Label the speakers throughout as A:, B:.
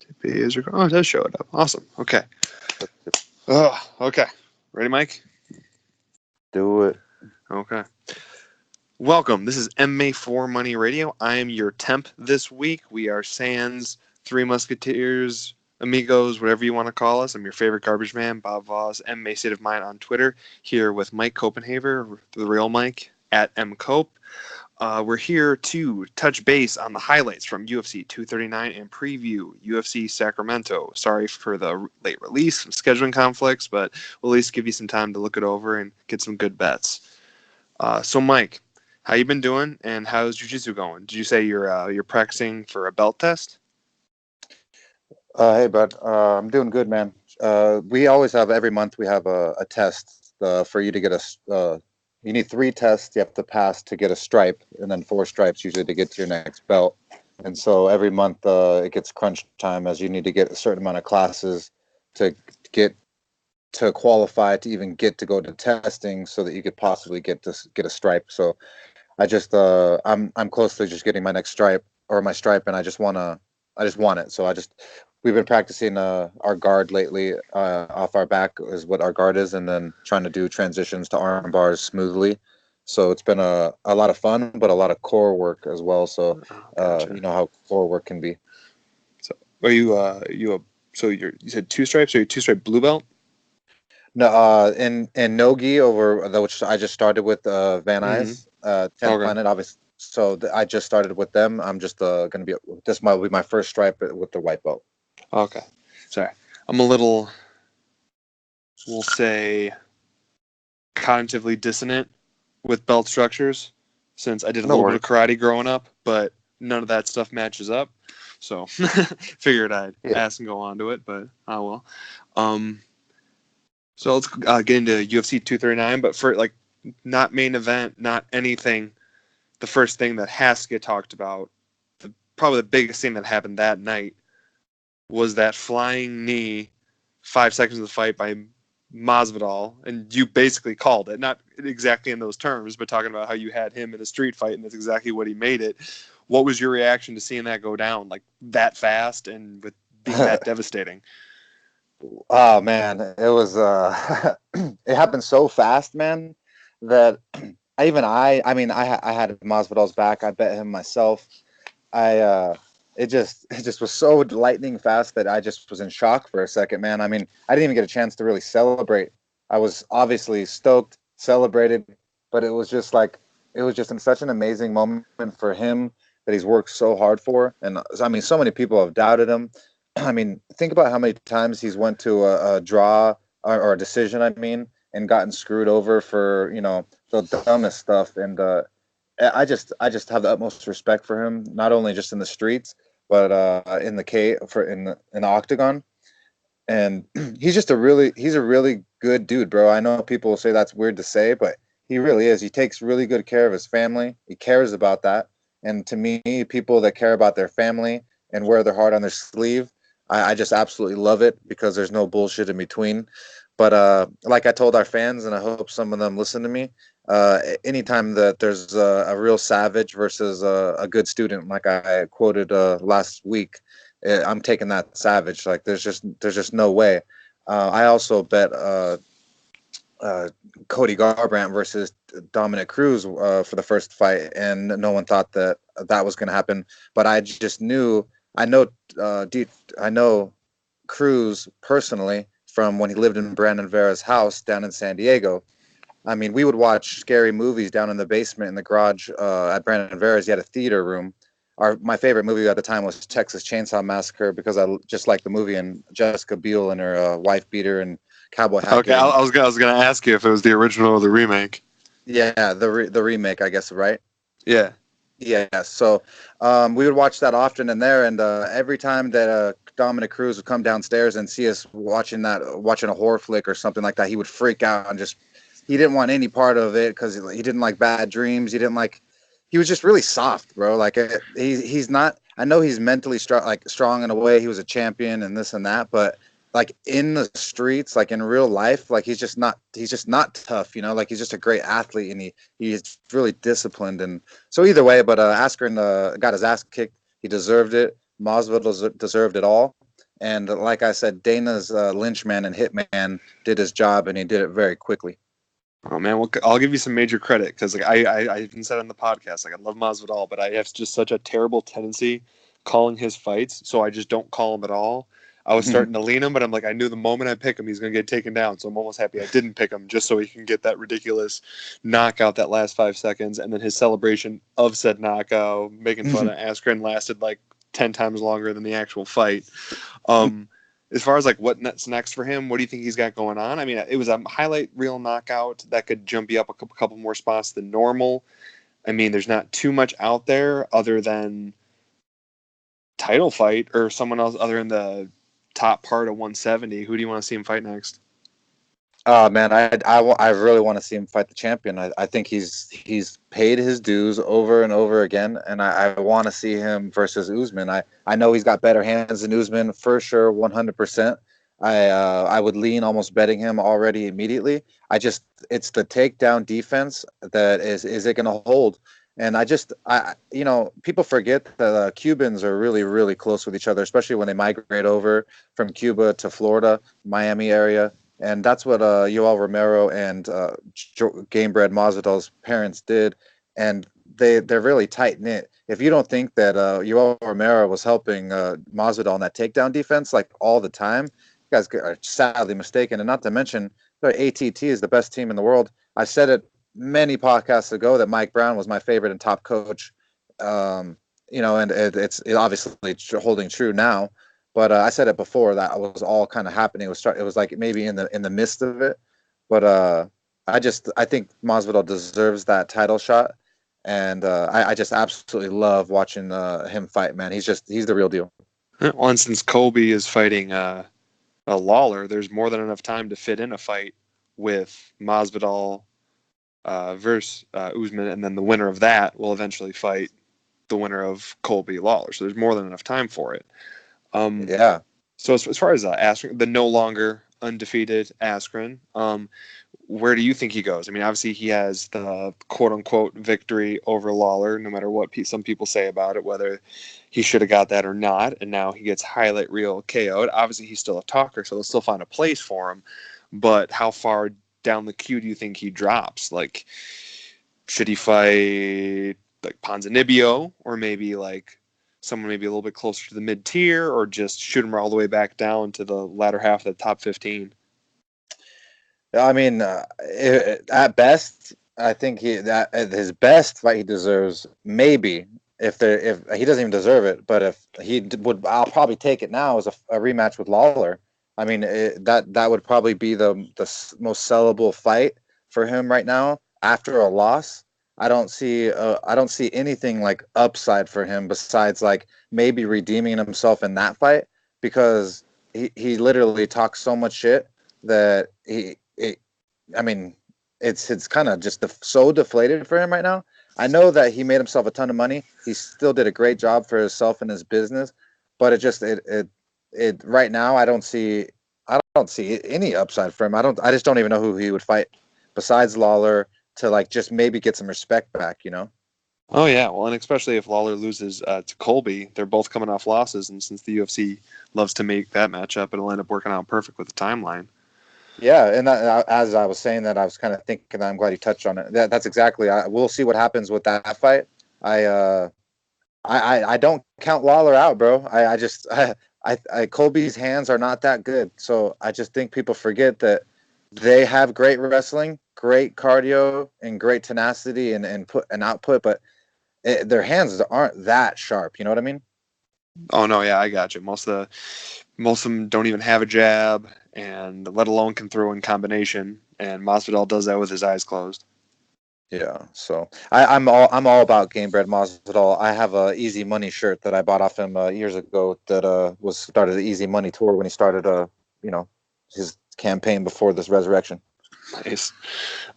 A: Oh, it does show it up. Awesome. Okay. Oh, okay. Ready, Mike?
B: Do it.
A: Okay. Welcome. This is MA4 Money Radio. I am your temp this week. We are Sans, Three Musketeers, Amigos, whatever you want to call us. I'm your favorite garbage man, Bob Voss, MA State of Mind on Twitter, here with Mike Copenhaver, the real Mike, at MCope. We're here to touch base on the highlights from UFC 239 and preview UFC Sacramento. Sorry for the late release, some scheduling conflicts, but we'll at least give you some time to look it over and get some good bets. So, Mike, how you been doing, and how's jiu-jitsu going? Did you say you're practicing for a belt test?
B: Hey, bud. I'm doing good, man. We always have every month we have a test for you to get a. You need 3 tests you have to pass to get a stripe, and then 4 stripes usually to get to your next belt. And so every month it gets crunch time, as you need to get a certain amount of classes to get to qualify to even get to go to testing, so that you could possibly get a stripe. So I'm close to just getting my next stripe or my stripe, and I just want it. So we've been practicing our guard lately. Off our back is what our guard is, and then trying to do transitions to arm bars smoothly. So it's been a lot of fun, but a lot of core work as well. So
A: Gotcha.
B: you know how core work can be.
A: So are you you said 2 stripes? Are you 2-stripe blue belt?
B: No, in Nogi which I just started with Van Nuys, 10th Planet, obviously. So I just started with them. I'm just going to be, this might be my first stripe with the white belt.
A: Okay. Sorry. I'm a little, we'll say, cognitively dissonant with belt structures, since I did a little bit of karate growing up, but none of that stuff matches up. So figured I'd ask and go on to it, but I will. So let's get into UFC 239, but for not main event, not anything. The first thing that has to get talked about, probably the biggest thing that happened that night, was that flying knee 5 seconds of the fight by Masvidal, and you basically called it, not exactly in those terms, but talking about how you had him in a street fight, and that's exactly what he made it. What was your reaction to seeing that go down that fast and with being that devastating?
B: Oh man, it was it happened so fast, man, that I had Masvidal's back. I bet him myself. It just was so lightning fast that I just was in shock for a second, man. I mean, I didn't even get a chance to really celebrate. I was obviously stoked, celebrated, but it was just in such an amazing moment for him that he's worked so hard for. And I mean, so many people have doubted him. I mean, think about how many times he's went to a draw or a decision, I mean, and gotten screwed over for, the dumbest stuff. And I just have the utmost respect for him, not only just in the streets, but in the octagon. And he's a really good dude, bro. I know people will say that's weird to say, but he really is. He takes really good care of his family. He cares about that. And to me, people that care about their family and wear their heart on their sleeve, I just absolutely love it, because there's no bullshit in between. But like I told our fans, and I hope some of them listen to me, anytime that there's a real savage versus a good student, like I quoted last week, I'm taking that savage. Like there's just no way. I also bet Cody Garbrandt versus Dominic Cruz for the first fight, and no one thought that was going to happen. But I just knew. I know Cruz personally from when he lived in Brandon Vera's house down in San Diego. I mean, we would watch scary movies down in the basement in the garage at Brandon Vera's. He had a theater room. My favorite movie at the time was Texas Chainsaw Massacre, because I just liked the movie, and Jessica Biel and her wife beater and cowboy hat.
A: Okay, I was gonna ask you if it was the original or the remake.
B: Yeah, the remake, I guess, right?
A: Yeah.
B: Yeah, so we would watch that often in there, and every time that Dominic Cruz would come downstairs and see us watching a horror flick or something like that, he would freak out and he didn't want any part of it, because he didn't like bad dreams. He was just really soft, bro. Like he's not. I know he's mentally strong in a way. He was a champion and this and that, but like in the streets, like in real life, like he's just not tough, like he's just a great athlete, and he's really disciplined. And so either way, but Askren got his ass kicked. He deserved it. Masvidal deserved it all. And like I said, Dana's Lynchman and Hitman did his job, and he did it very quickly.
A: Oh man, well, I'll give you some major credit because like I even said on the podcast, like I love Masvidal, but I have just such a terrible tendency calling his fights, so I just don't call him at all. I was starting to lean him, but I'm like I knew the moment I pick him, he's gonna get taken down, so I'm almost happy I didn't pick him just so he can get that ridiculous knockout that last 5 seconds, and then his celebration of said knockout, making fun of Askren, lasted like 10 times longer than the actual fight. Um, as far as like what's next for him, what do you think he's got going on? I mean, it was a highlight reel knockout that could jump you up a couple more spots than normal. I mean, there's not too much out there other than title fight or someone else other than the top part of 170. Who do you want to see him fight next?
B: Oh man, I really want to see him fight the champion. I think he's paid his dues over and over again, and I want to see him versus Usman. I know he's got better hands than Usman for sure, 100%. I would lean almost betting him already immediately. It's the takedown defense that is it going to hold? And I people forget that Cubans are really close with each other, especially when they migrate over from Cuba to Florida, Miami area. And that's what Yoel Romero and Gamebred Masvidal's parents did, and they're really tight knit. If you don't think that Yoel Romero was helping Masvidal in that takedown defense like all the time, you guys are sadly mistaken. And not to mention, ATT is the best team in the world. I said it many podcasts ago that Mike Brown was my favorite and top coach. And it's obviously holding true now. But I said it before that was all kind of happening. It was like maybe in the midst of it. But I think Masvidal deserves that title shot, and I just absolutely love watching him fight. Man, he's the real deal.
A: Well, and since Colby is fighting a Lawler, there's more than enough time to fit in a fight with Masvidal versus Usman, and then the winner of that will eventually fight the winner of Colby Lawler. So there's more than enough time for it. Um,
B: Yeah.
A: so as far as Askren, the no longer undefeated Askren, where do you think he goes? I mean, obviously he has the quote unquote victory over Lawler, no matter what some people say about it, whether he should have got that or not. And now he gets highlight reel KO'd. Obviously he's still a talker, so they'll still find a place for him. But how far down the queue do you think he drops? Like, should he fight like Ponzinibbio or maybe like someone maybe a little bit closer to the mid tier, or just shoot him all the way back down to the latter half of the top 15?
B: I mean, at best, I think that at his best fight he deserves maybe if he doesn't even deserve it, but if he would, I'll probably take it now as a rematch with Lawler. I mean, that would probably be the most sellable fight for him right now after a loss. I don't see anything like upside for him besides like maybe redeeming himself in that fight because he literally talks so much shit that I mean, it's kind of just so deflated for him right now. I know that he made himself a ton of money. He still did a great job for himself and his business, but it right now I don't see any upside for him. I just don't even know who he would fight besides Lawler to like just maybe get some respect back, you know?
A: Oh yeah, well, and especially if Lawler loses to Colby, they're both coming off losses, and since the UFC loves to make that matchup, it'll end up working out perfect with the timeline.
B: Yeah, and as I was saying that, I was kind of thinking that I'm glad you touched on it. That's exactly. We'll see what happens with that fight. I uh, I don't count Lawler out, bro. I just Colby's hands are not that good, so I just think people forget that they have great wrestling, great cardio, and great tenacity and put and output, but their hands aren't that sharp. You know what I mean?
A: Oh no, yeah, I got you. Most of them don't even have a jab, and let alone can throw in combination. And Masvidal does that with his eyes closed.
B: Yeah, so I'm all about Gamebred Masvidal. I have a Easy Money shirt that I bought off him years ago that was started the Easy Money tour when he started you know his campaign before this resurrection.
A: Nice.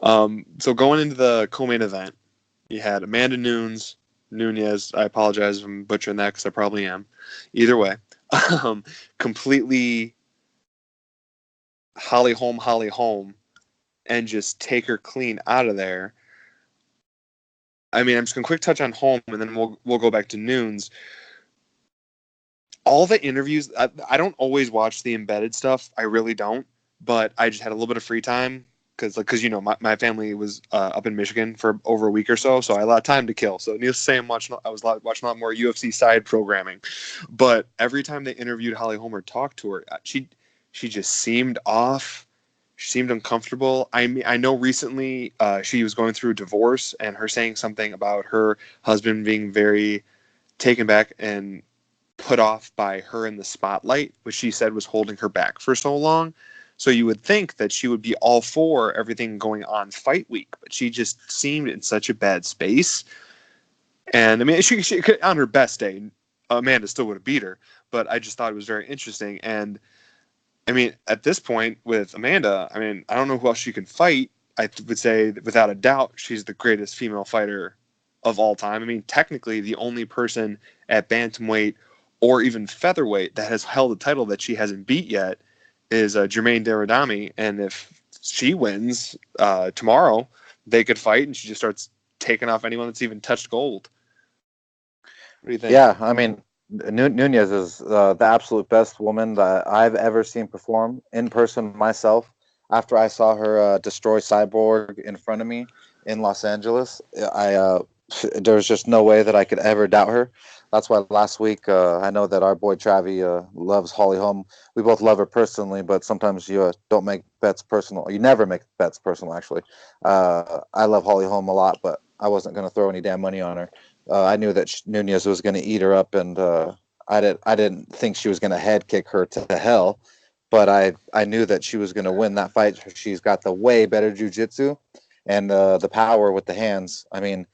A: So going into the co-main event, you had Amanda Nunez. I apologize if I'm butchering that because I probably am. Either way, um, completely Holly Holm, and just take her clean out of there. I mean, I'm just gonna quick touch on Holm, and then we'll go back to Nunes. all the interviews, I don't always watch the embedded stuff. I really don't. But I just had a little bit of free time because you know my family was up in Michigan for over a week or so, so I had a lot of time to kill. So needless to say, I was watching a lot more UFC side programming. But every time they interviewed Holly Holm or talked to her, she just seemed off. She seemed uncomfortable. I mean, I know recently she was going through a divorce, and her saying something about her husband being very taken back and put off by her in the spotlight, which she said was holding her back for so long. So you would think that she would be all for everything going on fight week, but she just seemed in such a bad space. And I mean, she could, on her best day, Amanda still would have beat her, but I just thought it was very interesting. And I mean, at this point with Amanda, I mean, I don't know who else she can fight. I would say without a doubt, she's the greatest female fighter of all time. I mean, technically, the only person at bantamweight or even featherweight that has held a title that she hasn't beat yet is Jermaine Daradami. And if she wins tomorrow, they could fight, and she just starts taking off anyone that's even touched gold. What do you think?
B: Yeah, I mean, Nunez is the absolute best woman that I've ever seen perform in person myself. After I saw her destroy Cyborg in front of me in Los Angeles, there was just no way that I could ever doubt her. That's why last week I know that our boy Travi loves Holly Holm. We both love her personally, but sometimes you don't make bets personal. You never make bets personal, actually. I love Holly Holm a lot, but I wasn't going to throw any damn money on her. I knew that Nunez was going to eat her up, and I didn't think she was going to head kick her to hell, but I knew that she was going to win that fight. She's got the way better jiu-jitsu and the power with the hands. I mean,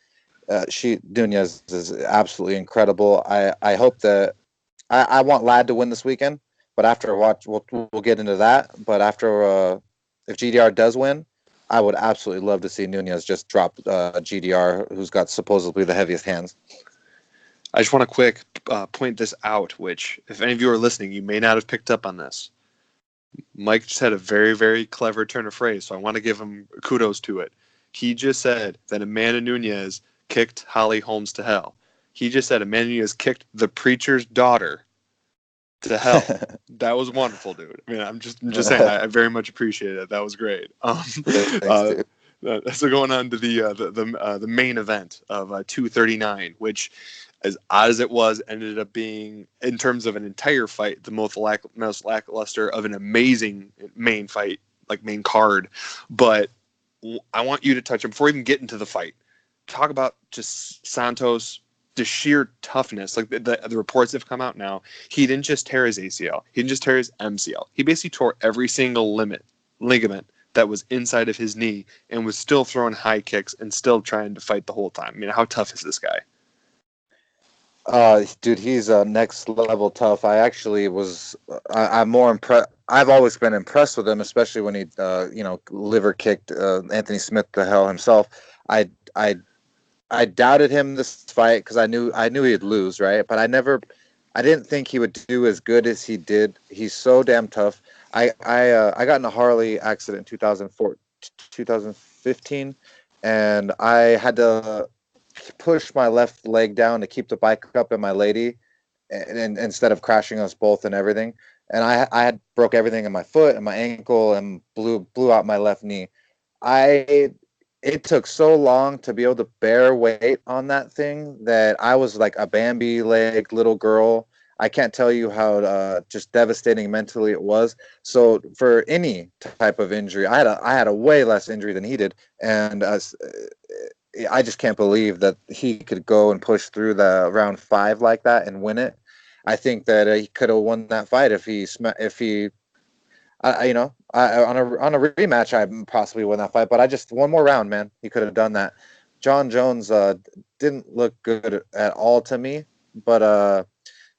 B: she Nunez is absolutely incredible. I hope that I want Ladd to win this weekend, but after watch we'll get into that. But after if GDR does win, I would absolutely love to see Nunez just drop GDR, who's got supposedly the heaviest hands.
A: I just want to quick point this out, which, if any of you are listening, you may not have picked up on this. Mike just had a very, very clever turn of phrase, so I want to give him kudos to it. He just said that Amanda Nunez kicked Holly Holmes to hell. He just said Amanda Nunez kicked the preacher's daughter to hell. That was wonderful, dude. I mean, I'm just saying, I very much appreciate it. That was great.
B: Thanks, dude.
A: So going on to the main event of 239, which, as odd as it was, ended up being, in terms of an entire fight, the most lackluster of an amazing main fight, like main card. But I want you to touch on, before we even get into the fight, talk about just Santos, the sheer toughness. Like the reports have come out now, he didn't just tear his ACL, he didn't just tear his MCL. He basically tore every single ligament that was inside of his knee, and was still throwing high kicks and still trying to fight the whole time. I mean, how tough is this guy?
B: Dude, he's next level tough. I actually was. I'm more impressed. I've always been impressed with him, especially when he, liver kicked Anthony Smith to hell himself. I, I, I doubted him this fight because I knew he'd lose, right? But I didn't think he would do as good as he did. He's so damn tough. I got in a Harley accident in 2004, 2015, and I had to push my left leg down to keep the bike up in my lady, and instead of crashing us both and everything. And I had broke everything in my foot and my ankle and blew out my left knee. I It took so long to be able to bear weight on that thing that I was like a Bambi leg little girl. I can't tell you how just devastating mentally it was. So for any type of injury, I had a way less injury than he did, and I just can't believe that he could go and push through the round 5 like that and win it. I think that he could have won that fight if he on a rematch, I possibly win that fight. But I just one more round, man. He could have done that. John Jones didn't look good at all to me, but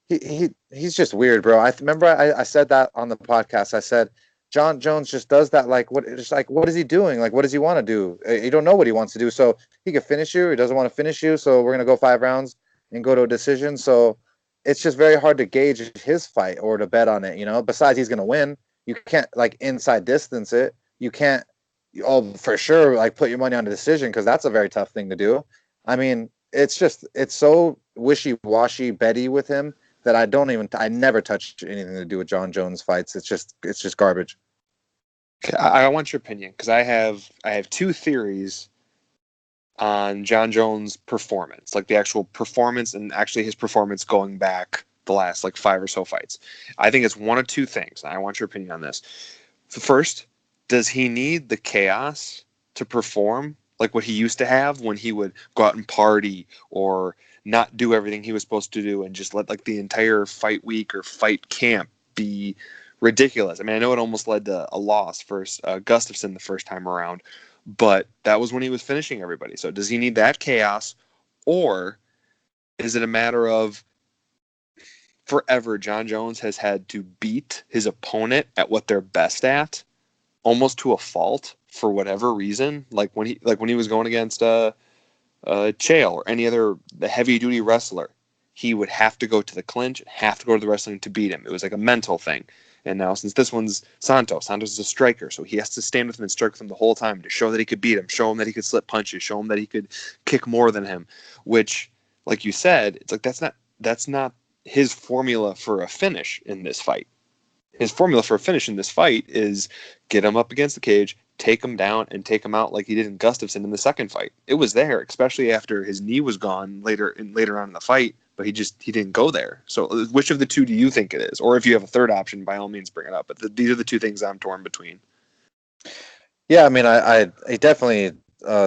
B: he's just weird, bro. I remember I said that on the podcast. I said John Jones just does that. What is he doing? Like, what does he want to do? You don't know what he wants to do. So he could finish you. He doesn't want to finish you. So we're gonna go 5 rounds and go to a decision. So it's just very hard to gauge his fight or to bet on it. Besides, he's gonna win. You can't like inside distance it. You can't, for sure, like put your money on a decision because that's a very tough thing to do. I mean, it's so wishy-washy betty with him that I never touch anything to do with John Jones fights. It's just garbage.
A: Okay, I want your opinion because I have two theories on John Jones' performance, like the actual performance and actually his performance going back the last like five or so fights. I think it's one of two things. I want your opinion on this. First, does he need the chaos to perform like what he used to have when he would go out and party or not do everything he was supposed to do and just let like the entire fight week or fight camp be ridiculous? I mean, I know it almost led to a loss for Gustafson the first time around, but that was when he was finishing everybody. So does he need that chaos, or is it a matter of forever John Jones has had to beat his opponent at what they're best at, almost to a fault for whatever reason? Like when he was going against Chael or any other the heavy duty wrestler, he would have to go to the clinch, have to go to the wrestling to beat him. It was like a mental thing. And now since this one's Santos is a striker, so he has to stand with him and strike with him the whole time to show that he could beat him, show him that he could slip punches, show him that he could kick more than him. Which, like you said, it's like that's not his formula for a finish in this fight. His formula for a finish in this fight is get him up against the cage, take him down, and take him out like he did in Gustafson in the second fight. It was there, especially after his knee was gone later on in the fight, but he didn't go there. So which of the two do you think it is? Or if you have a third option, by all means bring it up. But these are the two things I'm torn between.
B: Yeah, I mean, I definitely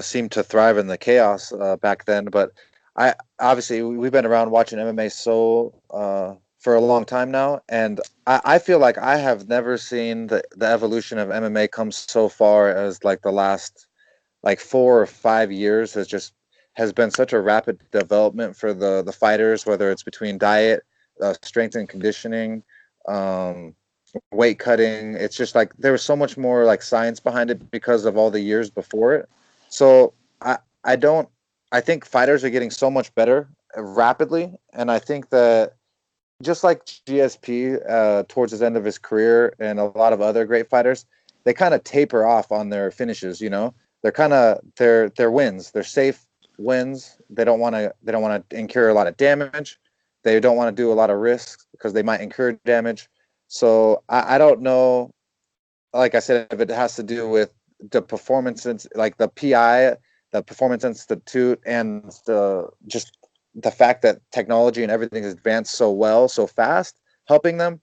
B: seemed to thrive in the chaos back then, but I obviously we've been around watching MMA for a long time now, and I feel like I have never seen the evolution of MMA come so far as like the last like 4 or 5 years has been such a rapid development for the fighters, whether it's between diet, strength and conditioning, um, weight cutting. It's just like there was so much more like science behind it because of all the years before it. So I don't I think fighters are getting so much better rapidly, and I think that just like GSP towards the end of his career and a lot of other great fighters, they kind of taper off on their finishes. They're kind of their wins. They're safe wins. They don't want to incur a lot of damage. They don't want to do a lot of risks because they might incur damage. So I don't know. Like I said, if it has to do with the performance, like the PI, the Performance Institute, and the fact that technology and everything has advanced so well, so fast, helping them,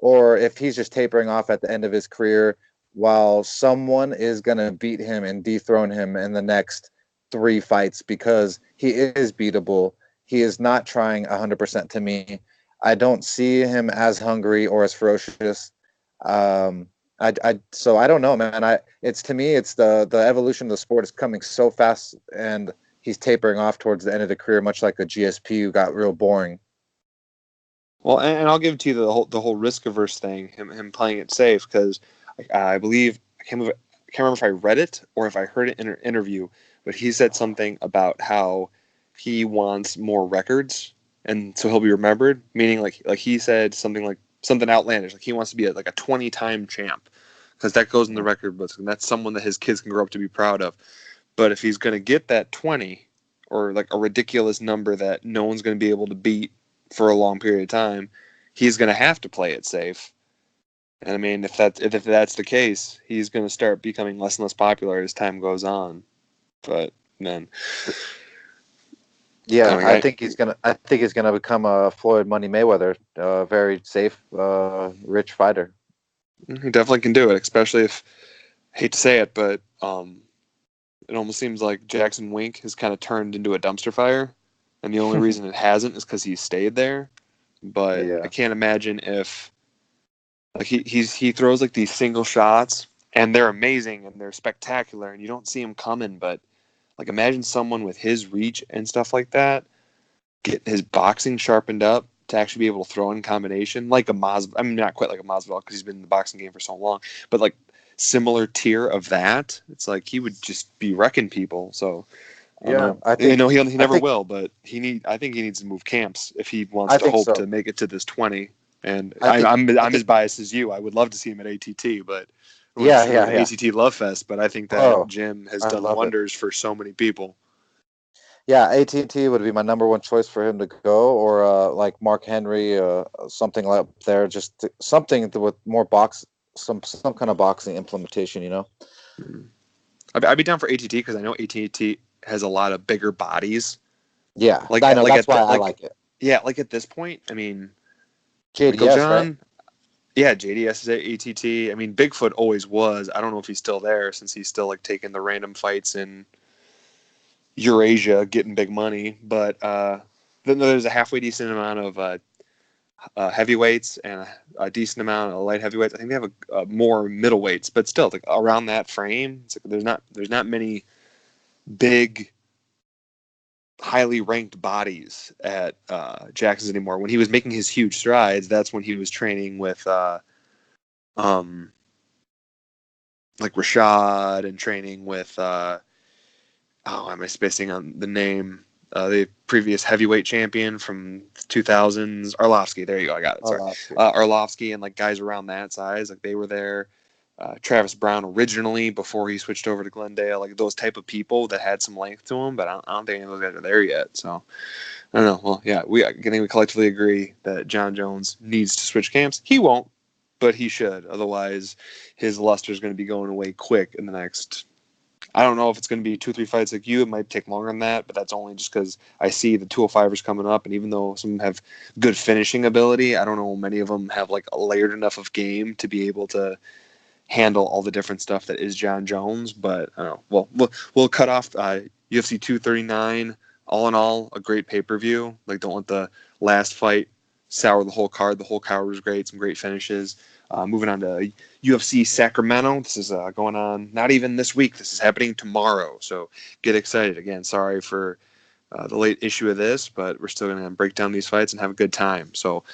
B: or if he's just tapering off at the end of his career while someone is going to beat him and dethrone him in the next 3 fights because he is beatable. He is not trying 100% to me. I don't see him as hungry or as ferocious. So I don't know, man. It's to me, it's the evolution of the sport is coming so fast, and he's tapering off towards the end of the career, much like a GSP who got real boring.
A: Well, and I'll give it to you the whole risk averse thing, him playing it safe, because I believe I can't remember if I read it or if I heard it in an interview, but he said something about how he wants more records, and so he'll be remembered. Meaning, like he said something outlandish, like he wants to be like a 20-time champ, because that goes in the record books, and that's someone that his kids can grow up to be proud of. But if he's going to get that 20, or like a ridiculous number that no one's going to be able to beat for a long period of time, he's going to have to play it safe. And I mean, if that's the case, he's going to start becoming less and less popular as time goes on. But man, I
B: Yeah,
A: mean,
B: I think he's gonna become a Floyd Money Mayweather, very safe, rich fighter.
A: he definitely can do it. Especially if, I hate to say it, but it almost seems like Jackson Wink has kind of turned into a dumpster fire, and the only reason it hasn't is because he's stayed there. But I
B: Yeah,
A: can't imagine if like he throws like these single shots, and they're amazing and they're spectacular, and you don't see him coming. But like imagine someone with his reach and stuff like that get his boxing sharpened up to actually be able to throw in combination like a Mas. I mean, not quite like a Masvidal because he's been in the boxing game for so long, but like similar tier of that. It's like he would just be wrecking people. So I don't
B: yeah.
A: know.
B: I
A: You
B: think
A: know, he
B: I
A: never
B: think
A: will, but I think he needs to move camps if he wants
B: I
A: to
B: think
A: hope
B: so.
A: to make it to this 20. And
B: I think I
A: I'm as
B: think
A: biased as you. I would love to see him at ATT, but or
B: yeah,
A: just or
B: yeah,
A: the
B: yeah.
A: ATT Love Fest. But I think that
B: Oh,
A: gym has
B: I
A: done
B: love it.
A: wonders for so many people.
B: Yeah, AT&T would be my number one choice for him to go, or like Mark Henry, something like there, just something with more some kind of boxing implementation. You know?
A: Mm. I'd be down for ATT because I know ATT has a lot of bigger bodies.
B: Yeah,
A: Like
B: I
A: at
B: know.
A: like
B: That's
A: at
B: why
A: the
B: I
A: like
B: like it.
A: yeah, like at this point, I mean, Michael
B: JDS, right?
A: John, yeah, JDS is at ATT. I mean, Bigfoot always was. I don't know if he's still there since he's still like taking the random fights in Eurasia, getting big money. But then there's a halfway decent amount of heavyweights and a decent amount of light heavyweights. I think they have more middleweights, but still, like around that frame, it's like there's not many big, highly ranked bodies at Jackson's anymore. When he was making his huge strides, that's when he was training with um, like Rashad and training with oh, am I spacing on the name? The previous heavyweight champion from 2000s, Arlovsky. There you go. I got it. Sorry,
B: Oscar.
A: Arlovsky and like guys around that size, like they were there. Travis Brown originally before he switched over to Glendale, like those type of people that had some length to them, but I don't think any of those guys are there yet. So I don't know. Well, yeah, I think we collectively agree that John Jones needs to switch camps. He won't, but he should. Otherwise, his luster is going to be going away quick in the next. I don't know if it's going to be 2 3 fights like you. It might take longer than that, but that's only just because I see the 205ers coming up, and even though some have good finishing ability, I don't know many of them have like a layered enough of game to be able to handle all the different stuff that is John Jones. But I don't know. Well, we'll cut off UFC 239. All in all, a great pay per view. Like, don't let the last fight sour the whole card. The whole card was great. Some great finishes. Moving on to UFC Sacramento. This is going on not even this week. This is happening tomorrow. So get excited. Again, sorry for the late issue of this, but we're still going to break down these fights and have a good time. So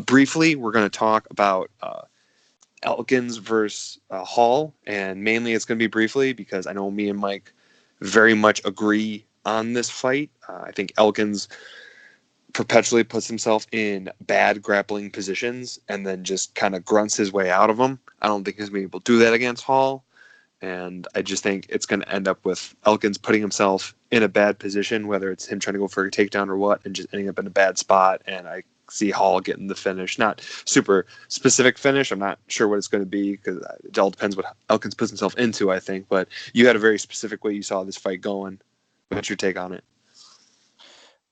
A: briefly, we're going to talk about Elkins versus Hall, and mainly it's going to be briefly because I know me and Mike very much agree on this fight. I think Elkins perpetually puts himself in bad grappling positions and then just kind of grunts his way out of them. I don't think he's going to be able to do that against Hall. And I just think it's going to end up with Elkins putting himself in a bad position, whether it's him trying to go for a takedown or what, and just ending up in a bad spot. And I see Hall getting the finish. Not super specific finish. I'm not sure what it's going to be because it all depends what Elkins puts himself into, I think. But you had a very specific way you saw this fight going. What's your take on it?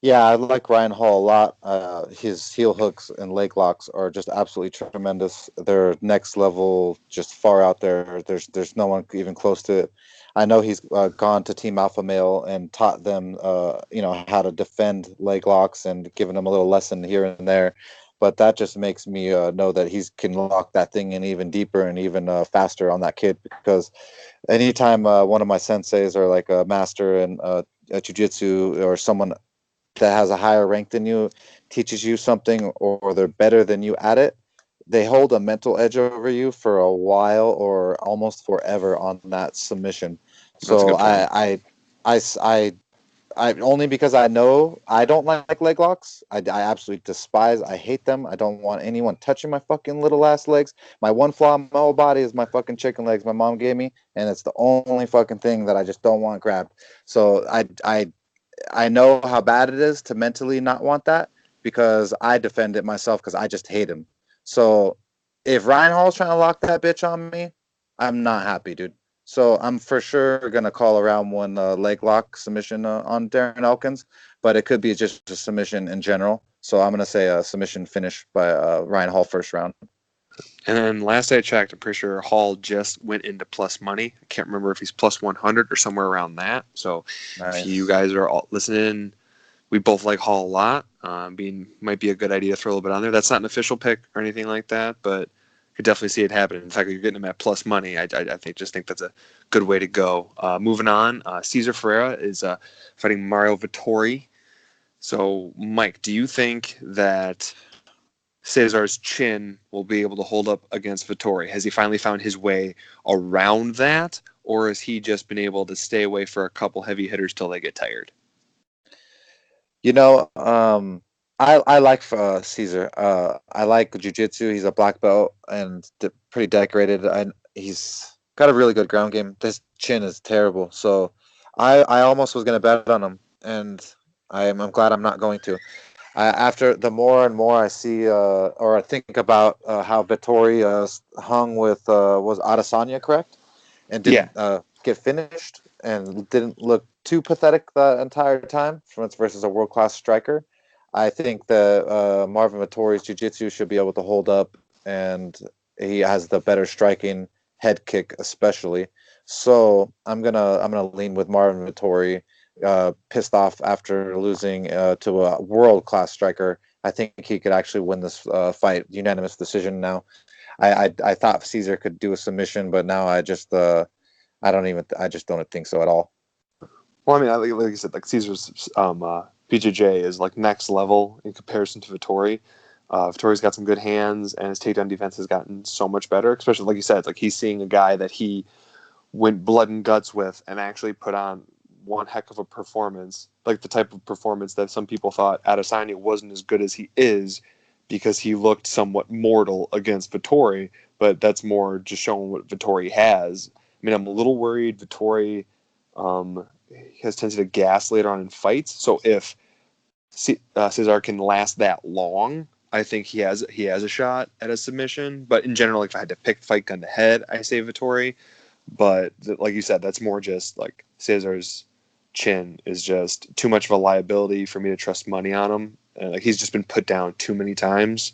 B: Yeah, I like Ryan Hall a lot. His heel hooks and leg locks are just absolutely tremendous. They're next level, just far out there. There's no one even close to it. I know he's gone to Team Alpha Male and taught them, how to defend leg locks and given them a little lesson here and there. But that just makes me know that he can lock that thing in even deeper and even faster on that kid. Because anytime one of my senseis or like a master in jiu-jitsu or someone that has a higher rank than you teaches you something or they're better than you at it, they hold a mental edge over you for a while or almost forever on that submission.
A: That's a
B: So
A: good point.
B: I, I, I only because I know I don't like leg locks. I absolutely despise. I hate them. I don't want anyone touching my fucking little ass legs. My one flaw in my whole body is my fucking chicken legs my mom gave me, and it's the only fucking thing that I just don't want grabbed. So I know how bad it is to mentally not want that because I defend it myself because I just hate him. So if Ryan Hall's trying to lock that bitch on me, I'm not happy, dude. So I'm for sure gonna call around one leg lock submission on Darren Elkins, but it could be just a submission in general. So I'm gonna say a submission finish by Ryan Hall first round.
A: And then last I checked, I'm pretty sure Hall just went into plus money. I can't remember if he's plus 100 or somewhere around that. So if you
B: Nice.
A: guys are all listening, we both like Hall a lot. Being might be a good idea to throw a little bit on there. That's not an official pick or anything like that, but could definitely see it happening. In fact, you're getting him at plus money. I think that's a good way to go. Moving on, Cesar Ferreira is fighting Mario Vittori. So, Mike, do you think that Cesar's chin will be able to hold up against Vittori? Has he finally found his way around that, or has he just been able to stay away for a couple heavy hitters till they get tired?
B: You know, I like Caesar. I like jujitsu. He's a black belt and pretty decorated. And he's got a really good ground game. This chin is terrible. So I almost was gonna bet on him, and I'm glad I'm not going to. After the more and more I see or I think about how Vittori hung with was Adesanya, correct? And
A: Yeah.
B: didn't get finished and didn't look too pathetic the entire time versus a world class striker. I think that Marvin Vittori's jiu-jitsu should be able to hold up, and he has the better striking head kick, especially. So I'm gonna lean with Marvin Vittori. Pissed off after losing to a world class striker. I think he could actually win this fight unanimous decision. Now, I thought Caesar could do a submission, but now I just don't think so at all.
A: Well, I mean, like you said, like Caesar's BJJ is like next level in comparison to Vittori. Vittori's got some good hands, and his takedown defense has gotten so much better. Especially like you said, it's like he's seeing a guy that he went blood and guts with, and actually put on one heck of a performance. Like the type of performance that some people thought Adesanya wasn't as good as he is, because he looked somewhat mortal against Vittori. But that's more just showing what Vittori has. I mean, I'm a little worried Vittori um, has tendency to gas later on in fights. So if Cesar can last that long, I think he has a shot at a submission. But in general, like if I had to pick fight gun to head, I say Vittori. But like you said, that's more just like Cesar's chin is just too much of a liability for me to trust money on him. Like he's just been put down too many times.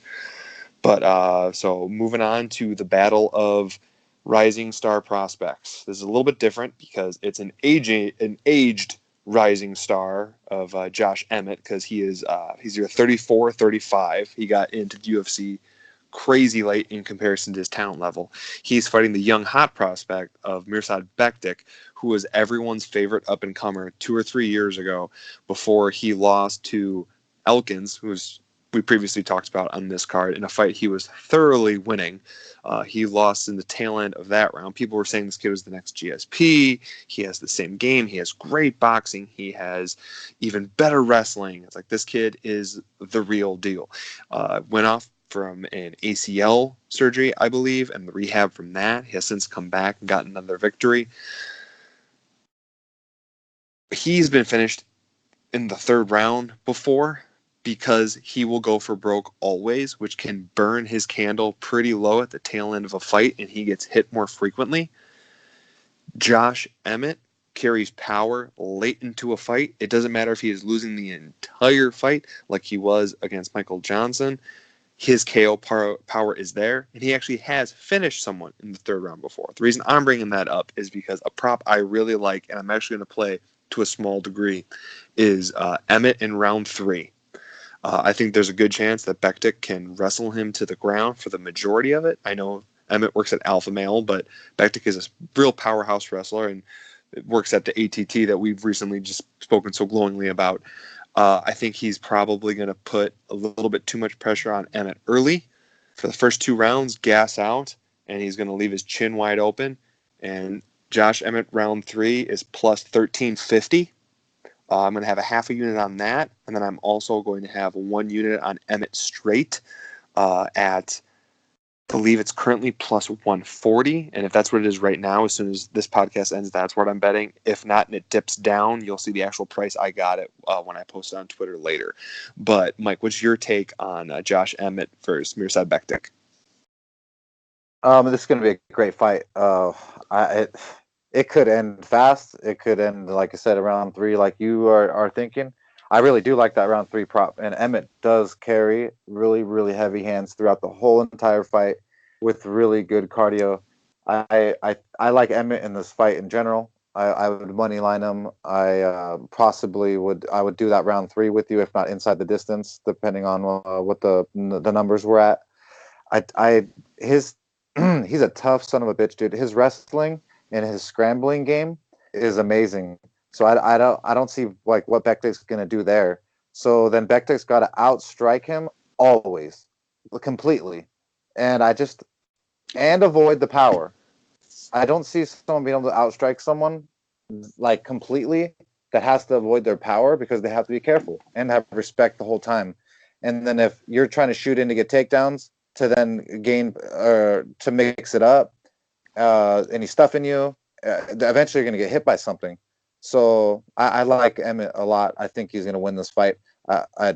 A: But so moving on to the battle of rising star prospects. This is a little bit different because it's an aged rising star of Josh Emmett, because he's either 34 or 35. He got into the UFC crazy late in comparison to his talent level. He's fighting the young hot prospect of Mirsad Bektic, who was everyone's favorite up and comer 2 or 3 years ago, before he lost to Elkins, who's we previously talked about on this card, in a fight he was thoroughly winning. He lost in the tail end of that round. People were saying this kid was the next GSP. He has the same game. He has great boxing. He has even better wrestling. It's like this kid is the real deal. Went off from an ACL surgery, I believe, and the rehab from that. He has since come back and gotten another victory. He's been finished in the third round before, because he will go for broke always, which can burn his candle pretty low at the tail end of a fight, and he gets hit more frequently. Josh Emmett carries power late into a fight. It doesn't matter if he is losing the entire fight, like he was against Michael Johnson. His KO power is there, and he actually has finished someone in the third round before. The reason I'm bringing that up is because a prop I really like, and I'm actually going to play to a small degree, is Emmett in round 3. I think there's a good chance that Bektic can wrestle him to the ground for the majority of it. I know Emmett works at Alpha Male, but Bektic is a real powerhouse wrestler, and it works at the ATT that we've recently just spoken so glowingly about. I think he's probably going to put a little bit too much pressure on Emmett early for the first 2 rounds, gas out, and he's going to leave his chin wide open. And Josh Emmett round 3 is plus 1350. I'm going to have a half a unit on that, and then I'm also going to have 1 unit on Emmett straight at, I believe it's currently plus 140. And if that's what it is right now, as soon as this podcast ends, that's what I'm betting. If not, and it dips down, you'll see the actual price I got it when I post it on Twitter later. But Mike, what's your take on Josh Emmett versus Mirsad Bektic?
B: This is going to be a great fight. It could end fast. It could end, like I said, around 3, like you are thinking. I really do like that round 3 prop, and Emmett does carry really, really heavy hands throughout the whole entire fight with really good cardio. I like Emmett in this fight in general. I would money line him. I would do that round 3 with you, if not inside the distance, depending on what the numbers were at. I his he's a tough son of a bitch, dude. His wrestling and his scrambling game is amazing. So I don't see like what Bektik's gonna do there. So then Bektik's got to outstrike him always, completely, and avoid the power. I don't see someone being able to outstrike someone like completely that has to avoid their power, because they have to be careful and have respect the whole time. And then if you're trying to shoot in to get takedowns to then gain or to mix it up, and he's stuffing you, eventually you're going to get hit by something. So I like Emmett a lot. I think he's going to win this fight. I, I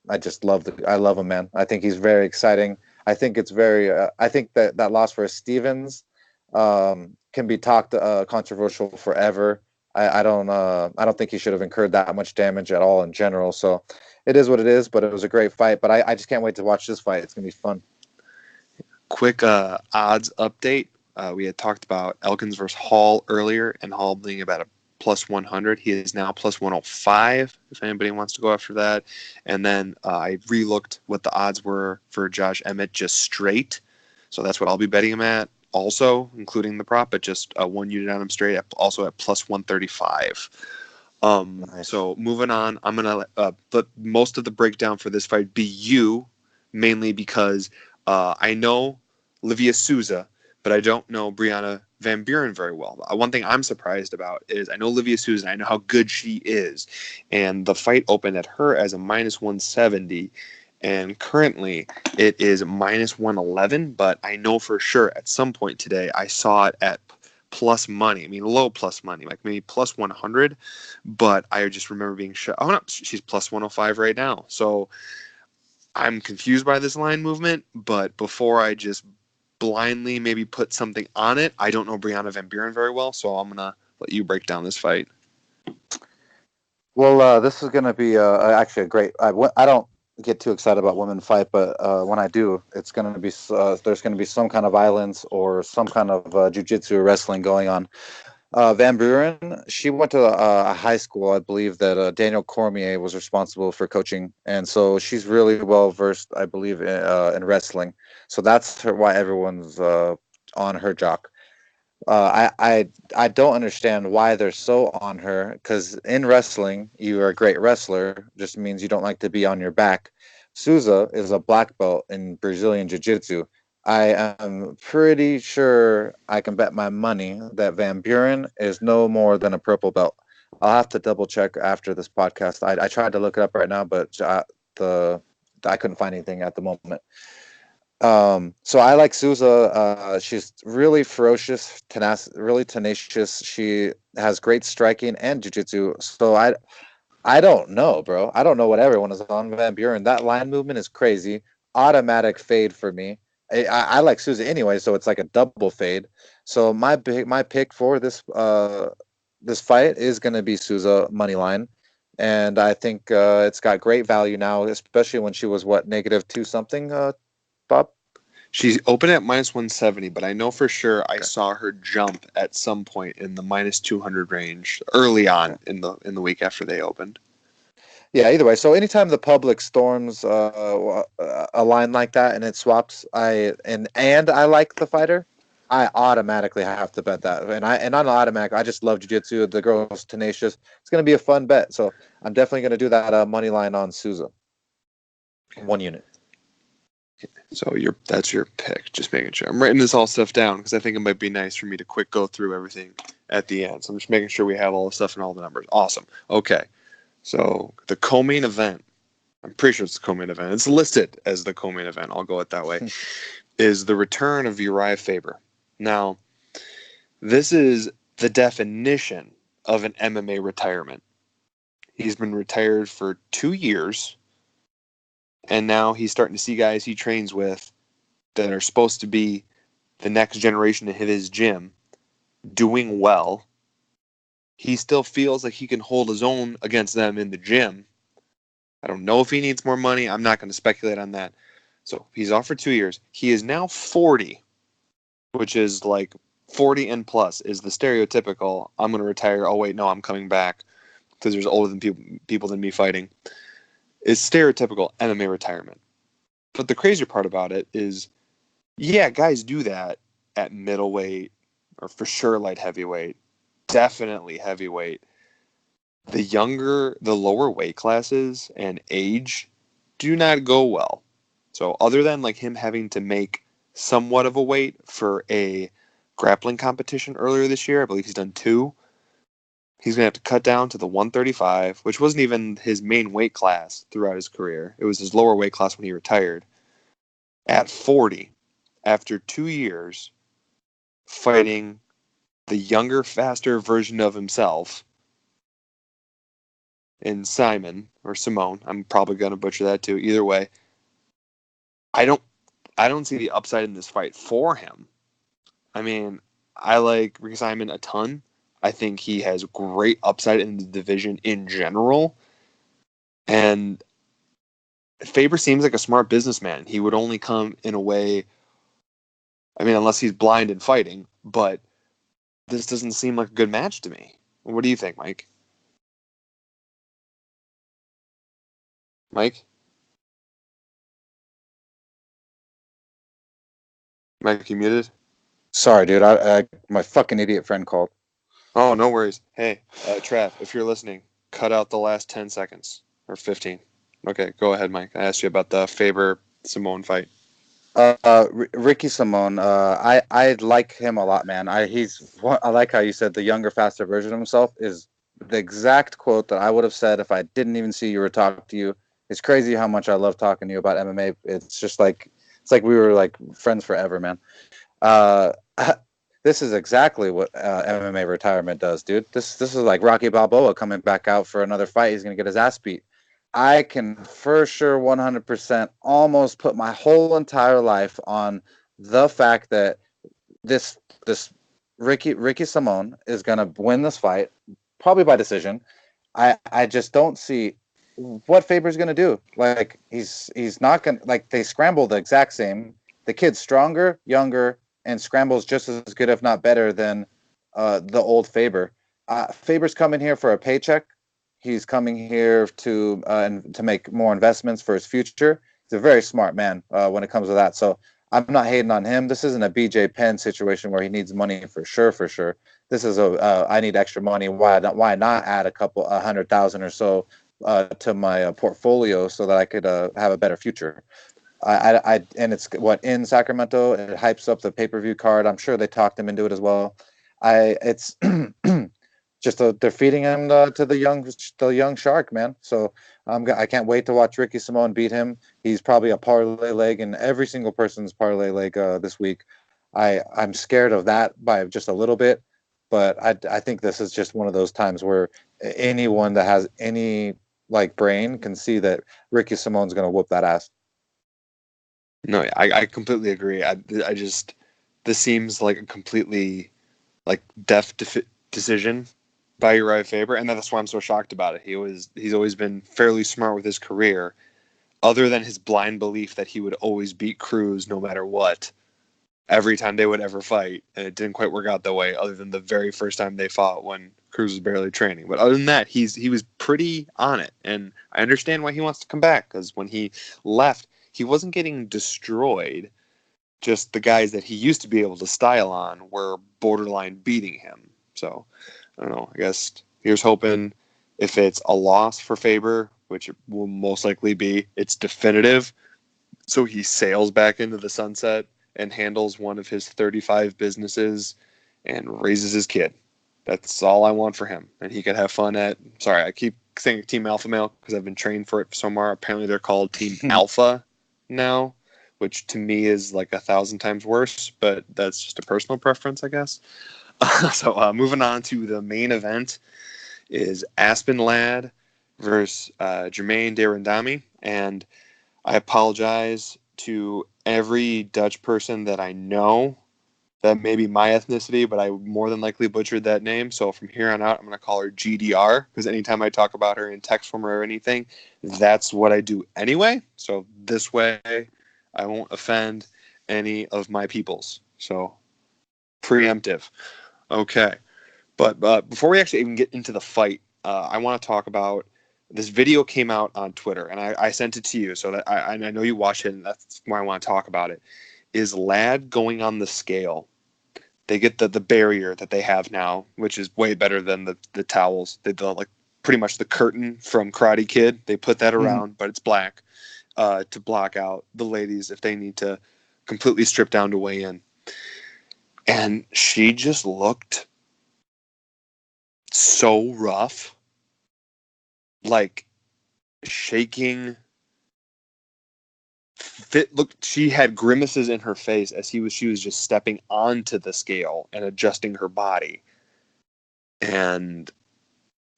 B: I just I love him, man. I think he's very exciting. I think it's very. I think that loss for Stevens can be talked controversial forever. I don't think he should have incurred that much damage at all in general. So it is what it is. But it was a great fight. But I just can't wait to watch this fight. It's gonna be fun.
A: Quick odds update. We had talked about Elkins versus Hall earlier, and Hall being about a plus 100. He is now plus 105, if anybody wants to go after that. And then I relooked what the odds were for Josh Emmett just straight. So that's what I'll be betting him at also, including the prop, but just one unit on him straight, also at plus 135.
B: Nice.
A: So moving on, I'm gonna let most of the breakdown for this fight be you, mainly because I know Livia Souza, but I don't know Brianna Van Buren very well. One thing I'm surprised about is I know Livia Souza, and I know how good she is, and the fight opened at her as a minus 170, and currently it is minus 111. But I know for sure at some point today I saw it at plus money. I mean, low plus money, like maybe plus 100. But I just remember being shocked. Oh no, she's plus 105 right now. So I'm confused by this line movement. But before I just blindly maybe put something on it, I don't know Brianna Van Buren very well, so I'm gonna let you break down this fight.
B: Well, this is going to be actually a great. I don't get too excited about women fight, but when I do, it's going to be there's going to be some kind of violence or some kind of jujitsu or wrestling going on. Van Buren, she went to a high school, I believe, that Daniel Cormier was responsible for coaching, and so she's really well versed, I believe, in wrestling. So that's why everyone's on her jock. I don't understand why they're so on her because in wrestling, you are a great wrestler. Just means you don't like to be on your back. Souza is a black belt in Brazilian Jiu Jitsu. I am pretty sure I can bet my money that Van Buren is no more than a purple belt. I'll have to double check after this podcast. I tried to look it up right now, but the I couldn't find anything at the moment. So I like Souza. She's really ferocious, really tenacious. She has great striking and jujitsu. So I don't know, bro. I don't know what everyone is on Van Buren. That line movement is crazy. Automatic fade for me. I like Souza anyway, so it's like a double fade. So my pick for this fight is going to be Souza money line, and I think it's got great value now, especially when she was what negative two something. Bob.
A: She's open at minus 170, but I know for sure I
B: Okay.
A: saw her jump at some point in the minus 200 range early
B: Okay.
A: on in the week after they opened.
B: Yeah, either way. So anytime the public storms a line like that and it swaps, and I like the fighter, I automatically have to bet that. And on automatic, I just love jiu-jitsu. The girl's tenacious. It's gonna be a fun bet. So I'm definitely gonna do that money line on Souza. 1 unit.
A: So that's your pick. Just making sure I'm writing this all stuff down because I think it might be nice for me to quick go through everything at the end. So I'm just making sure we have all the stuff and all the numbers. Awesome. Okay. So the co-main event. I'm pretty sure it's the co-main event. It's listed as the co-main event. I'll go it that way. Is the return of Uriah Faber. Now, this is the definition of an MMA retirement. He's been retired for 2 years, and now he's starting to see guys he trains with that are supposed to be the next generation to hit his gym doing well. He still feels like he can hold his own against them in the gym. I don't know if he needs more money. I'm not going to speculate on that. So he's off for 2 years. He is now 40, which is like 40 and plus is the stereotypical I'm going to retire. Oh, wait, no, I'm coming back because there's older than people than me fighting. It's stereotypical MMA retirement. But the crazier part about it is, yeah, guys do that at middleweight or for sure light heavyweight, definitely heavyweight. The lower weight classes and age do not go well. So other than like him having to make somewhat of a weight for a grappling competition earlier this year, I believe he's done two. He's gonna have to cut down to the 135, which wasn't even his main weight class throughout his career. It was his lower weight class when he retired. At 40, after 2 years fighting the younger, faster version of himself, and Simon or Simone. I'm probably gonna butcher that too. Either way, I don't I don't see the upside in this fight for him. I mean, I like Ricky Simon a ton. I think he has great upside in the division in general. And Faber seems like a smart businessman. He would only come in a way, I mean, unless he's blind in fighting, but this doesn't seem like a good match to me. What do you think, Mike? Mike? Mike, you muted?
B: Sorry, dude. My fucking idiot friend called.
A: Oh, no worries. Hey, Trav, if you're listening, cut out the last 10 seconds or 15. Okay, go ahead, Mike. I asked you about the Faber Simone fight.
B: Ricky Simone. I like him a lot, man. I like how you said the younger, faster version of himself is the exact quote that I would have said if I didn't even see you or talk to you. It's crazy how much I love talking to you about MMA. It's like we were like friends forever, man. Uh, this is exactly what MMA retirement does, dude. This is like Rocky Balboa coming back out for another fight. He's gonna get his ass beat. I can for sure 100% almost put my whole entire life on the fact that this Ricky Simone is gonna win this fight, probably by decision. I just don't see what Faber's gonna do. Like he's not gonna like they scramble the exact same. The kid's stronger, younger, and scrambles just as good, if not better, than the old Faber. Faber's coming here for a paycheck. He's coming here to make more investments for his future. He's a very smart man when it comes to that. So I'm not hating on him. This isn't a BJ Penn situation where he needs money for sure, for sure. This is a I need extra money. Why not add a 100,000 or so to my portfolio so that I could have a better future. And it's what in Sacramento. It hypes up the pay-per-view card. I'm sure they talked him into it as well. It's just they're feeding him to the young shark, man. So I can't wait to watch Ricky Simone beat him. He's probably a parlay leg in every single person's parlay leg this week. I'm scared of that by just a little bit, but I think this is just one of those times where anyone that has any like brain can see that Ricky Simone's going to whoop that ass.
A: No, I completely agree. I just, this seems like a completely like decision by Uriah Faber, and that's why I'm so shocked about it. He's always been fairly smart with his career, other than his blind belief that he would always beat Cruz no matter what, every time they would ever fight, and it didn't quite work out that way. Other than the very first time they fought when Cruz was barely training, but other than that, he was pretty on it, and I understand why he wants to come back because when he left, he wasn't getting destroyed. Just the guys that he used to be able to style on were borderline beating him. So I don't know. I guess here's hoping if it's a loss for Faber, which it will most likely be, it's definitive. So he sails back into the sunset and handles one of his 35 businesses and raises his kid. That's all I want for him. And he could have fun at, sorry, I keep saying Team Alpha Male because I've been trained for it somewhere. Apparently they're called Team Alpha now, which to me is like 1,000 times worse, but that's just a personal preference, I guess. So moving on to the main event is Aspen Ladd versus Jermaine Derendami. And I apologize to every Dutch person that I know that may be my ethnicity, but I more than likely butchered that name. So from here on out, I'm going to call her GDR because anytime I talk about her in text form or anything, that's what I do anyway. So this way, I won't offend any of my peoples. So preemptive. Okay. But before we actually even get into the fight, I want to talk about this video came out on Twitter, and I sent it to you so that I know you watched it, and that's why I want to talk about it. Is Ladd going on the scale? They get the barrier that they have now, which is way better than the towels. The like pretty much the curtain from Karate Kid. They put that around, but it's black to block out the ladies if they need to completely strip down to weigh in. And she just looked so rough, like shaking. Look, she had grimaces in her face as she was just stepping onto the scale and adjusting her body. And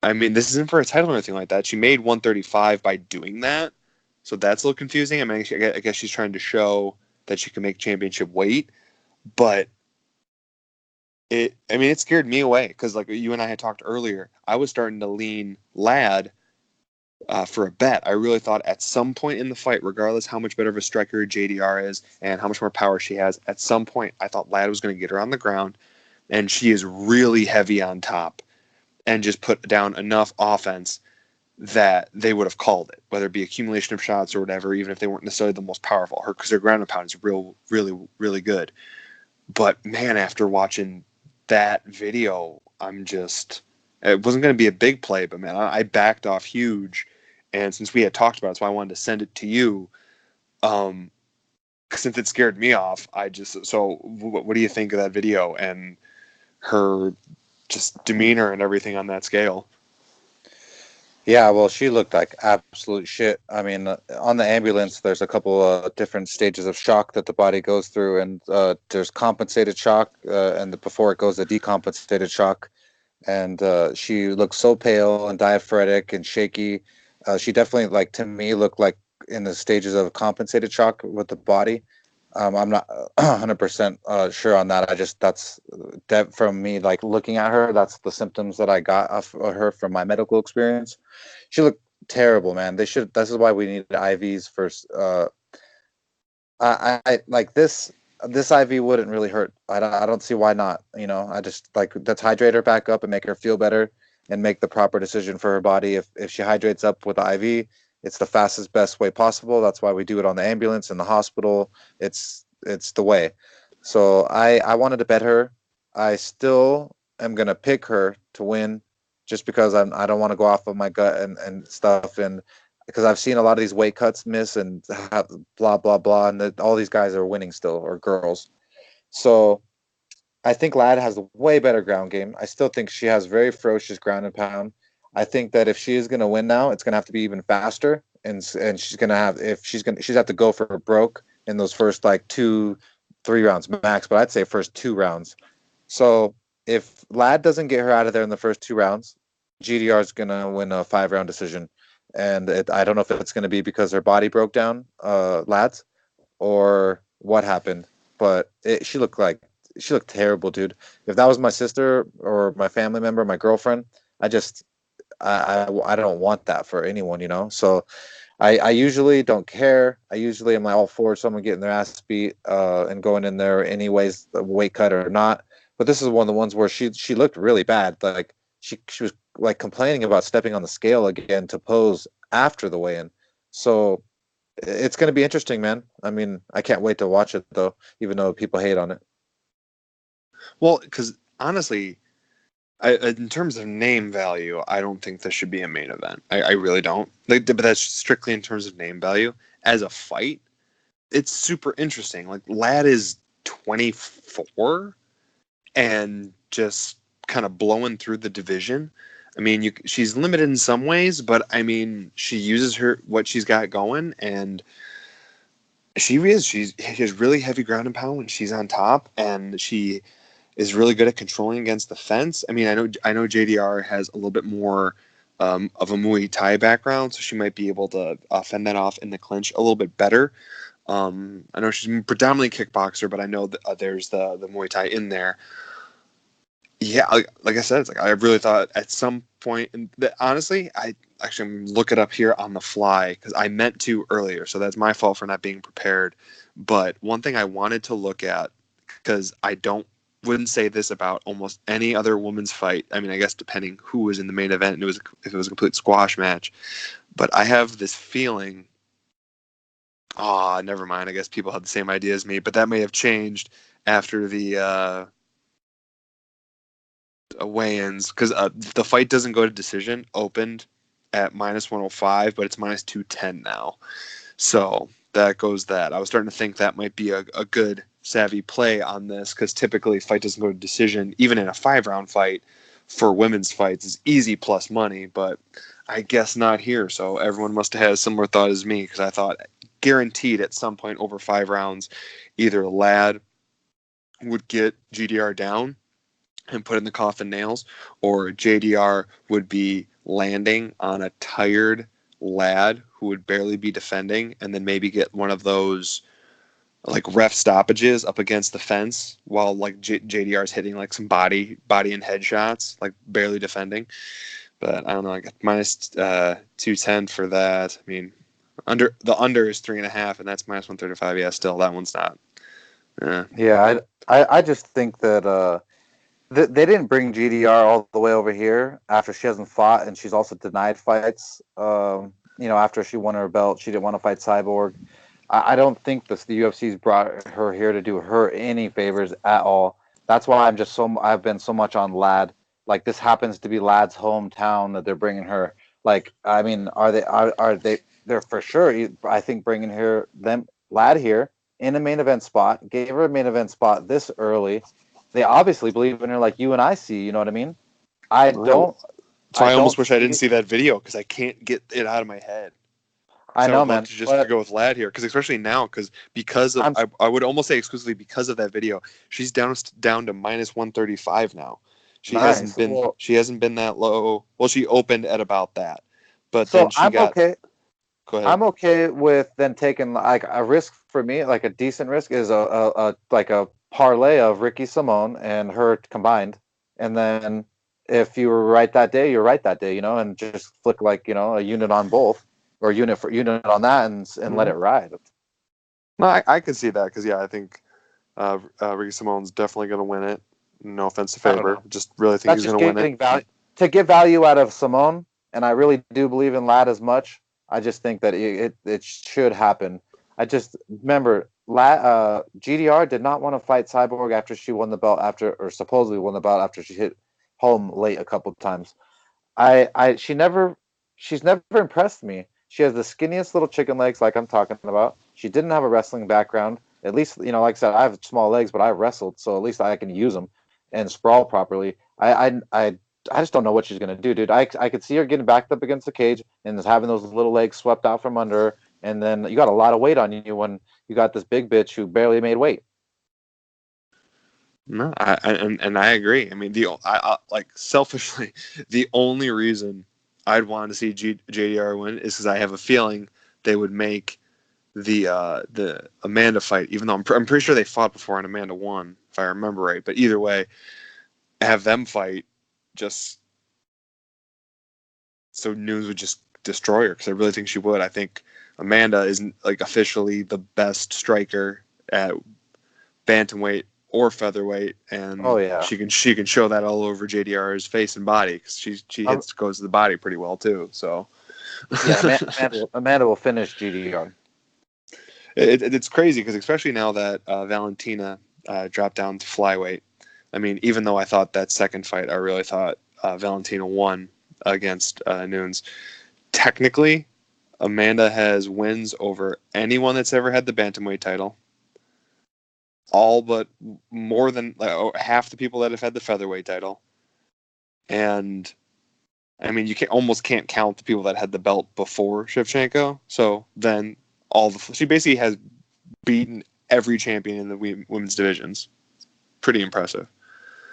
A: I mean, this isn't for a title or anything like that. She made 135 by doing that, so that's a little confusing. I mean, I guess she's trying to show that she can make championship weight, but I mean, it scared me away because, like you and I had talked earlier, I was starting to lean Lad for a bet. I really thought at some point in the fight, regardless how much better of a striker JDR is and how much more power she has, at some point I thought Lad was going to get her on the ground, and she is really heavy on top and just put down enough offense that they would have called it, whether it be accumulation of shots or whatever, even if they weren't necessarily the most powerful. Her because her ground and pound is really good. But man, after watching that video, I'm just it wasn't going to be a big play, but man, I backed off huge. And since we had talked about it, so I wanted to send it to you. Um, since it scared me off, I just so what do you think of that video and her just demeanor and everything on that scale?
B: Yeah, well, she looked like absolute shit. I mean, on the ambulance, there's a couple different stages of shock that the body goes through, and there's compensated shock, and before it goes to decompensated shock. And she looked so pale and diaphoretic and shaky. She definitely, like to me, looked like in the stages of compensated shock with the body. I'm not 100% sure on that. I just that's that from me, like looking at her. That's the symptoms that I got of her from my medical experience. She looked terrible, man. They should. This is why we needed IVs first. I like this. This IV wouldn't really hurt. I don't see why not. You know, I just like let's hydrate her back up and make her feel better and make the proper decision for her body. If she hydrates up with the IV, it's the fastest, best way possible. That's why we do it on the ambulance in the hospital. It's the way. So I wanted to bet her. I still am gonna pick her to win, just because I don't want to go off of my gut and stuff, and because I've seen a lot of these weight cuts miss and have blah blah blah, and all these guys are winning still, or girls. So I think Lad has a way better ground game. I still think she has very ferocious ground and pound. I think that if she is going to win now, it's going to have to be even faster, and she's going to have if she's have to go for broke in those first like 2-3 rounds max, but I'd say first 2 rounds. So if Lad doesn't get her out of there in the first 2 rounds, GDR is gonna win a 5 round decision, and I don't know if it's gonna be because her body broke down, Lad's, or what happened, but she looked terrible, dude. If that was my sister or my family member, my girlfriend, I just I don't want that for anyone, you know. So I usually don't care. I usually am like all for someone getting their ass beat and going in there anyways, the weight cut or not. But this is one of the ones where she looked really bad. Like she was like complaining about stepping on the scale again to pose after the weigh-in. So it's going to be interesting, man. I mean, I can't wait to watch it though, even though people hate on it.
A: Well, because honestly, in terms of name value, I don't think this should be a main event. I really don't. Like, but that's strictly in terms of name value. As a fight, it's super interesting. Like, Lad is 24 and just kind of blowing through the division. I mean, she's limited in some ways, but I mean, she uses what she's got going, and she has really heavy ground and pound when she's on top, and she is really good at controlling against the fence. I mean, I know JDR has a little bit more of a Muay Thai background, so she might be able to fend that off in the clinch a little bit better. I know she's predominantly kickboxer, but I know that, there's the Muay Thai in there. Yeah, like I said, it's like I really thought at some point, and honestly, I actually look it up here on the fly because I meant to earlier, so that's my fault for not being prepared. But one thing I wanted to look at, because I don't wouldn't say this about almost any other women's fight. I mean, I guess depending who was in the main event, and if it was a complete squash match. But I have this feeling. Ah, never mind. I guess people had the same idea as me, but that may have changed after the weigh-ins because the fight doesn't go to decision. Opened at minus 105, but it's minus 210 now. So that goes that. I was starting to think that might be a good savvy play on this because typically fight doesn't go to decision, even in a 5 round fight for women's fights is easy plus money, but I guess not here. So everyone must have had a similar thought as me because I thought guaranteed at some point over 5 rounds, either Lad would get GDR down and put in the coffin nails, or JDR would be landing on a tired lad who would barely be defending, and then maybe get one of those like ref stoppages up against the fence while like JDR's hitting like some body and head shots, like barely defending. But I don't know. I got minus 210 for that. I mean, under is 3.5, and that's minus 135. Yeah, still that one's not.
B: Yeah, I just think that they didn't bring GDR all the way over here after she hasn't fought, and she's also denied fights. After she won her belt, she didn't want to fight Cyborg. I don't think the UFC's brought her here to do her any favors at all. That's why I've been so much on Lad. Like, this happens to be Lad's hometown that they're bringing her. Like, I mean, are they? They're for sure. I think bringing Lad here in a main event spot, gave her a main event spot this early. They obviously believe in her, like you and I see. You know what I mean? I
A: Well,
B: don't.
A: so I almost wish I didn't
B: See.
A: see that video because I can't get it out of my head.
B: I
A: So I
B: know,
A: would love
B: man.
A: to just
B: But
A: go with Lad here, because especially now, because of
B: I'm
A: I would almost say exclusively because of that video, she's down to minus 135 now.
B: nice. Well,
A: She hasn't been that low. Well, she opened at about that, but then
B: so
A: she got. Go ahead.
B: I'm okay with then taking like a risk for me, like a decent risk is a like a parlay of Ricky Simone and her combined, and then if you were right that day, you're right that day, and just flick like a unit on both or unit for unit on that and let
A: Mhm.
B: it ride.
A: No, I could see that because yeah, I think Ricky Simone's definitely going to win it. No offense to
B: I don't
A: Faber,
B: know.
A: just really think
B: That's
A: he's
B: just
A: going to win it.
B: getting value to get value out of Simone, and I really do believe in Lad as much. I just think that it should happen. I just remember GDR did not want to fight Cyborg after she won the belt or supposedly won the belt after she hit home late a couple of times. She's never impressed me. She has the skinniest little chicken legs, like I'm talking about. She didn't have a wrestling background. At least, like I said, I have small legs, but I wrestled, so at least I can use them and sprawl properly. I just don't know what she's gonna do, dude. I could see her getting backed up against the cage and just having those little legs swept out from under her, and then you got a lot of weight on you when you got this big bitch who barely made weight.
A: No, and I agree. I mean, I like selfishly, the only reason I'd want to see JDR win is because I have a feeling they would make the Amanda fight, even though I'm pretty sure they fought before and Amanda won, if I remember right. But either way, have them fight just so Nunes would just destroy her, because I really think she would. I think Amanda is like officially the best striker at bantamweight or featherweight,
B: Oh
A: and
B: yeah.
A: she can show that all over JDR's face and body, because she
B: Um,
A: goes to the body pretty well too. So
B: yeah, Amanda will finish GDR.
A: it's crazy, because especially now that Valentina dropped down to flyweight. I mean, even though I thought that second fight, I really thought Valentina won against Nunes. Technically, Amanda has wins over anyone that's ever had the bantamweight title, all but more than half the people that have had the featherweight title. And I mean, you almost can't count the people that had the belt before Shevchenko. So then she basically has beaten every champion in the women's divisions. Pretty impressive.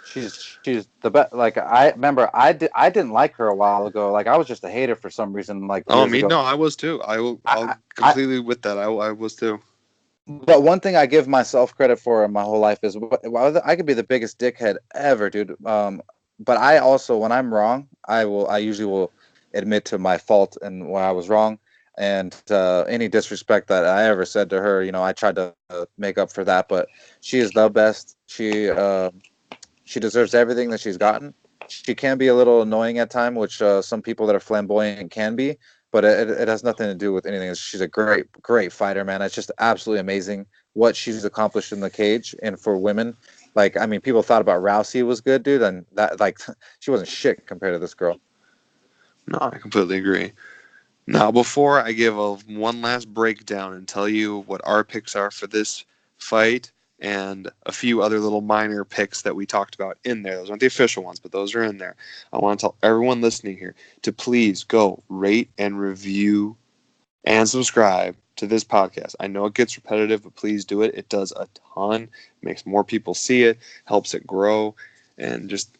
B: She's the best. Like, I remember, I didn't like her a while ago. Like, I was just a hater for some reason. Like
A: Oh,
B: years
A: me
B: ago.
A: no, I was too. I'll
B: I
A: completely with that. I was too.
B: But one thing I give myself credit for in my whole life is I could be the biggest dickhead ever, dude. But I also, when I'm wrong, I usually will admit to my fault and when I was wrong. And any disrespect that I ever said to her, I tried to make up for that. But she is the best. She deserves everything that she's gotten. She can be a little annoying at time, which some people that are flamboyant can be, but it has nothing to do with anything. She's a great fighter, man. It's just absolutely amazing what she's accomplished in the cage and for women. Like, I mean, people thought about Rousey was good, dude, and that like she wasn't shit compared to this girl.
A: No, I completely agree. Now, before I give one last breakdown and tell you what our picks are for this fight and a few other little minor picks that we talked about in there, those aren't the official ones, but those are in there. I want to tell everyone listening here to please go rate and review and subscribe to this podcast. I know it gets repetitive, but please do it. It does a ton, makes more people see it, helps it grow. and just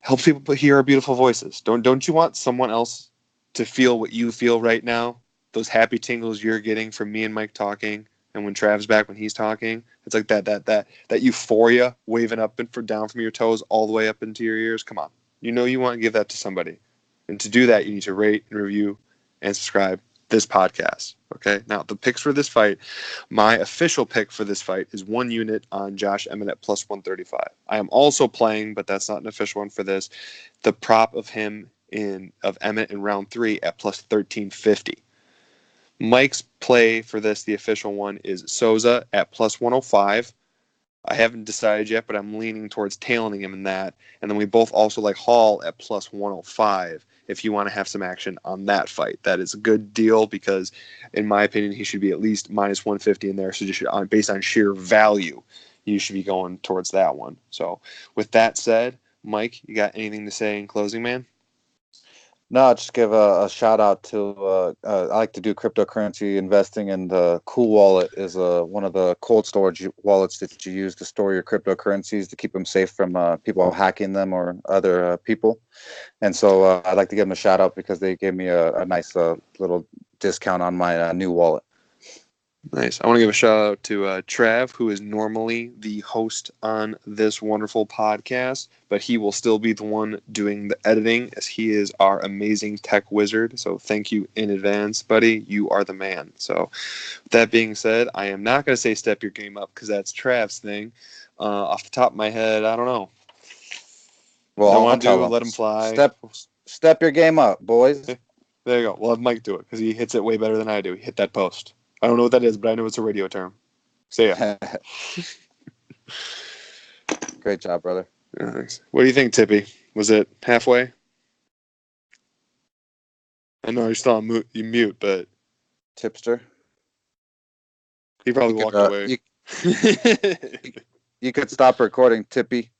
A: helps people hear our beautiful voices. Don't you want someone else to feel what you feel right now? Those happy tingles you're getting from me and Mike talking, and when Trav's back when he's talking, it's like that euphoria waving up and for down from your toes all the way up into your ears. Come on, you want to give that to somebody, and to do that, you need to rate and review and subscribe this podcast. Okay, now the picks for this fight. My official pick for this fight is 1 unit on Josh Emmett at plus 135. I am also playing, but that's not an official one for this, the prop of Emmett in round 3 at plus 1350. Mike's play for this, the official one, is Souza at plus 105. I haven't decided yet, but I'm leaning towards tailing him in that. And then we both also like Hall at plus 105 if you want to have some action on that fight. That is a good deal because, in my opinion, he should be at least minus 150 in there. So just based on sheer value, you should be going towards that one. So with that said, Mike, you got anything to say in closing, man?
B: No, I'll just give a shout out to I like to do cryptocurrency investing, and Cool Wallet is one of the cold storage wallets that you use to store your cryptocurrencies to keep them safe from people hacking them or other people. And so I'd like to give them a shout out because they gave me a nice little discount on my new wallet.
A: Nice. I want to give a shout out to Trav, who is normally the host on this wonderful podcast, but he will still be the one doing the editing as he is our amazing tech wizard. So thank you in advance, buddy. You are the man. So with that being said, I am not going to say step your game up because that's Trav's thing. Off the top of my head, I don't know.
B: Well,
A: Don't
B: I'll
A: want to
B: tell
A: do
B: them.
A: let him fly.
B: Step your game up, boys.
A: There you go. We'll have Mike do it because he hits it way better than I do. He hit that post. I don't know what that is, but I know it's a radio term. See ya.
B: Great job, brother.
A: Thanks. What do you think, Tippy? Was it halfway? I know you're still on mute, but
B: Tipster.
A: he probably walked away.
B: You could stop recording, Tippy.